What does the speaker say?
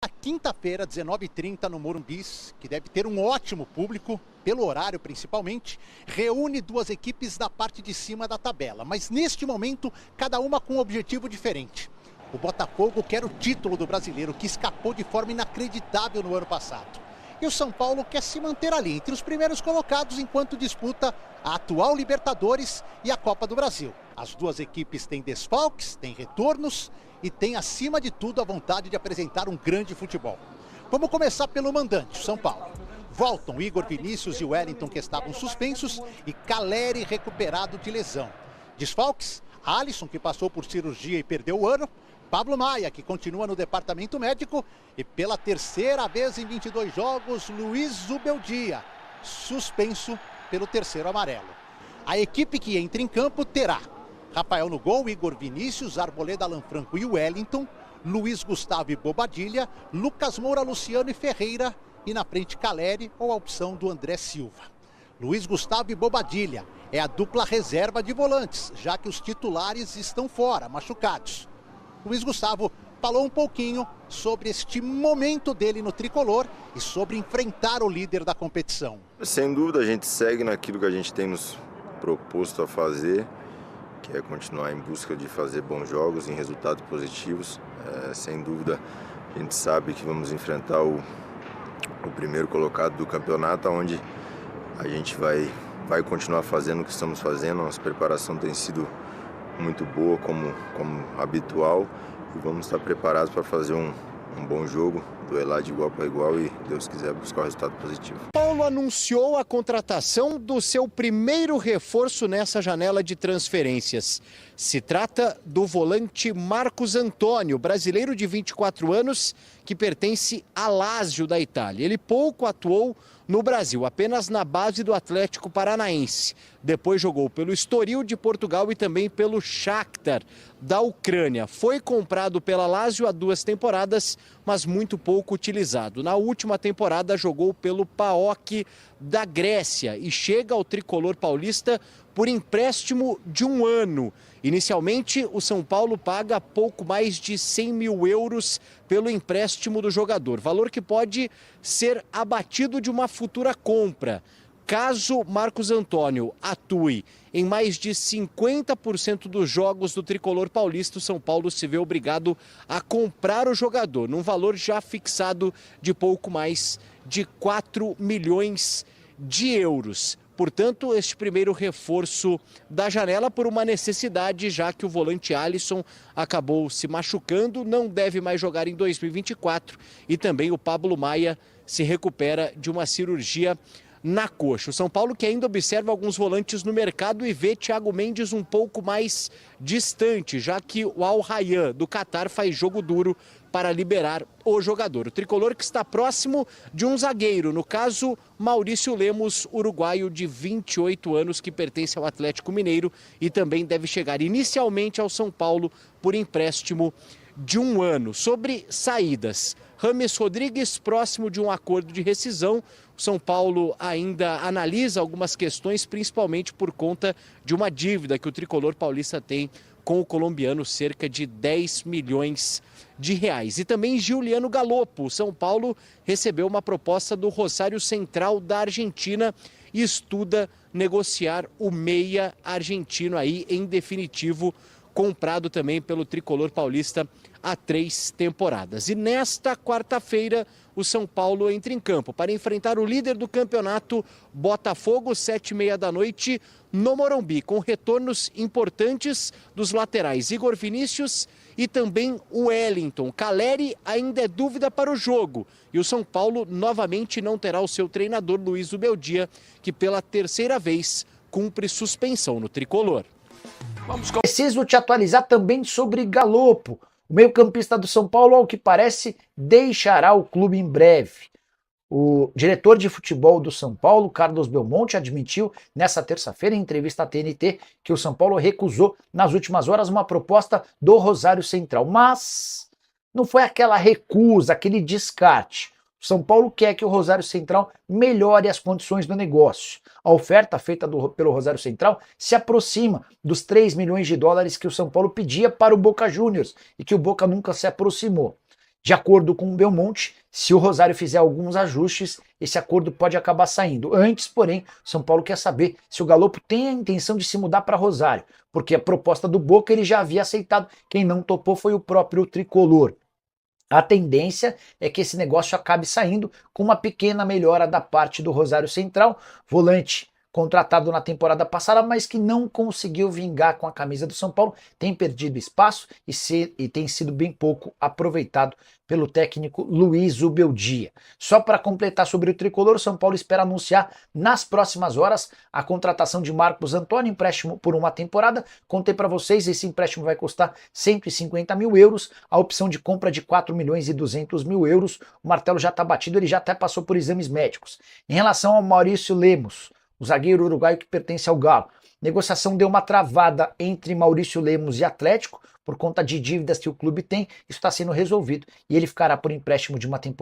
Na quinta-feira, 19h30, no Morumbi, que deve ter um ótimo público, pelo horário principalmente, reúne duas equipes da parte de cima da tabela. Mas neste momento, cada uma com um objetivo diferente. O Botafogo quer o título do Brasileiro, que escapou de forma inacreditável no ano passado. E o São Paulo quer se manter ali, entre os primeiros colocados, enquanto disputa a atual Libertadores e a Copa do Brasil. As duas equipes têm desfalques, têm retornos e têm, acima de tudo, a vontade de apresentar um grande futebol. Vamos começar pelo mandante, o São Paulo. Voltam Igor Vinícius e Wellington, que estavam suspensos, e Caleri recuperado de lesão. Desfalques, Alisson, que passou por cirurgia e perdeu o ano, Pablo Maia, que continua no departamento médico, e pela terceira vez em 22 jogos, Luiz Zubeldia, suspenso pelo terceiro amarelo. A equipe que entra em campo terá Rafael no gol, Igor Vinícius, Arboleda, Lanfranco e Wellington, Luiz Gustavo e Bobadilha, Lucas Moura, Luciano e Ferreira, e na frente Caleri ou a opção do André Silva. Luiz Gustavo e Bobadilha é a dupla reserva de volantes, já que os titulares estão fora, machucados. Luiz Gustavo falou um pouquinho sobre este momento dele no tricolor e sobre enfrentar o líder da competição. Sem dúvida, a gente segue naquilo que a gente tem nos proposto a fazer, que é continuar em busca de fazer bons jogos, em resultados positivos. Sem dúvida, a gente sabe que vamos enfrentar o primeiro colocado do campeonato, onde a gente vai continuar fazendo o que estamos fazendo. A nossa preparação tem sido muito boa, como habitual, e vamos estar preparados para fazer um bom jogo, duelar de igual para igual e, Deus quiser, buscar o resultado positivo. Paulo anunciou a contratação do seu primeiro reforço nessa janela de transferências. Se trata do volante Marcos Antônio, brasileiro de 24 anos, que pertence à Lazio da Itália. Ele pouco atuou no Brasil, apenas na base do Atlético Paranaense. Depois jogou pelo Estoril de Portugal e também pelo Shakhtar da Ucrânia. Foi comprado pela Lazio há 2 temporadas, mas muito pouco utilizado. Na última temporada jogou pelo PAOK da Grécia e chega ao tricolor paulista por empréstimo de 1 ano. Inicialmente, o São Paulo paga pouco mais de 100 mil euros pelo empréstimo do jogador, valor que pode ser abatido de uma futura compra. Caso Marcos Antônio atue em mais de 50% dos jogos do tricolor paulista, o São Paulo se vê obrigado a comprar o jogador, num valor já fixado de pouco mais de 4 milhões de euros. Portanto, este primeiro reforço da janela por uma necessidade, já que o volante Alisson acabou se machucando, não deve mais jogar em 2024, e também o Pablo Maia se recupera de uma cirurgia na coxa. O São Paulo que ainda observa alguns volantes no mercado e vê Thiago Mendes um pouco mais distante, já que o Al Rayyan do Catar faz jogo duro para liberar o jogador. O tricolor que está próximo de um zagueiro, no caso Maurício Lemos, uruguaio de 28 anos, que pertence ao Atlético Mineiro e também deve chegar inicialmente ao São Paulo por empréstimo de 1 ano. Sobre saídas, James Rodrigues próximo de um acordo de rescisão. O São Paulo ainda analisa algumas questões, principalmente por conta de uma dívida que o tricolor paulista tem com o colombiano, cerca de 10 milhões de reais. E também Giuliano Galopo. O São Paulo recebeu uma proposta do Rosário Central da Argentina e estuda negociar o meia argentino aí, em definitivo, comprado também pelo tricolor paulista há 3 temporadas. E nesta quarta-feira, o São Paulo entra em campo para enfrentar o líder do campeonato, Botafogo, 7h30 da noite, no Morumbi, com retornos importantes dos laterais Igor Vinícius e também o Wellington. Caleri ainda é dúvida para o jogo, e o São Paulo novamente não terá o seu treinador Luiz Zubeldia, que pela terceira vez cumpre suspensão no tricolor. Preciso te atualizar também sobre Galopo. O meio-campista do São Paulo, ao que parece, deixará o clube em breve. O diretor de futebol do São Paulo, Carlos Belmonte, admitiu nessa terça-feira, em entrevista à TNT, que o São Paulo recusou nas últimas horas uma proposta do Rosário Central. Mas não foi aquela recusa, aquele descarte. O São Paulo quer que o Rosário Central melhore as condições do negócio. A oferta feita pelo Rosário Central se aproxima dos 3 milhões de dólares que o São Paulo pedia para o Boca Juniors e que o Boca nunca se aproximou. De acordo com o Belmonte, se o Rosário fizer alguns ajustes, esse acordo pode acabar saindo. Antes, porém, São Paulo quer saber se o Galopo tem a intenção de se mudar para Rosário, porque a proposta do Boca ele já havia aceitado. Quem não topou foi o próprio tricolor. A tendência é que esse negócio acabe saindo com uma pequena melhora da parte do Rosário Central, volante contratado na temporada passada, mas que não conseguiu vingar com a camisa do São Paulo, tem perdido espaço e tem sido bem pouco aproveitado pelo técnico Luiz Ubeldia. Só para completar sobre o tricolor, o São Paulo espera anunciar nas próximas horas a contratação de Marcos Antônio, empréstimo por uma temporada. Contei para vocês, esse empréstimo vai custar 150 mil euros, a opção de compra de 4 milhões e 200 mil euros. O martelo já está batido, ele já até passou por exames médicos. Em relação ao Maurício Lemos, o zagueiro uruguaio que pertence ao Galo, negociação deu uma travada entre Maurício Lemos e Atlético por conta de dívidas que o clube tem. Isso está sendo resolvido e ele ficará por empréstimo de uma temporada.